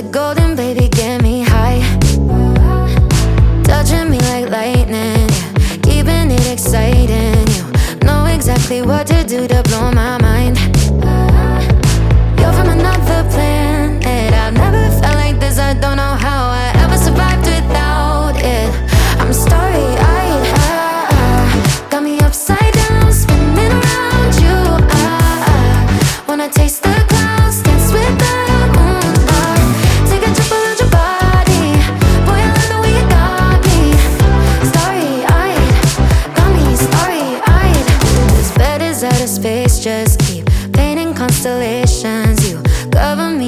said golden, baby, get me high. Touching me like lightning, yeah. Keeping it exciting. You know exactly what to do to blow my mind. You're from another planet. I've never felt like this. I don't know how I ever survived without it. I'm starry-eyed, got me upside down, spinning around you. Wanna taste the clouds, dance with the moon. Take a trip around your body. Boy, I love the way you got me. Starry-eyed, got me starry-eyed. This bed is out of space, just keep painting constellations. You cover me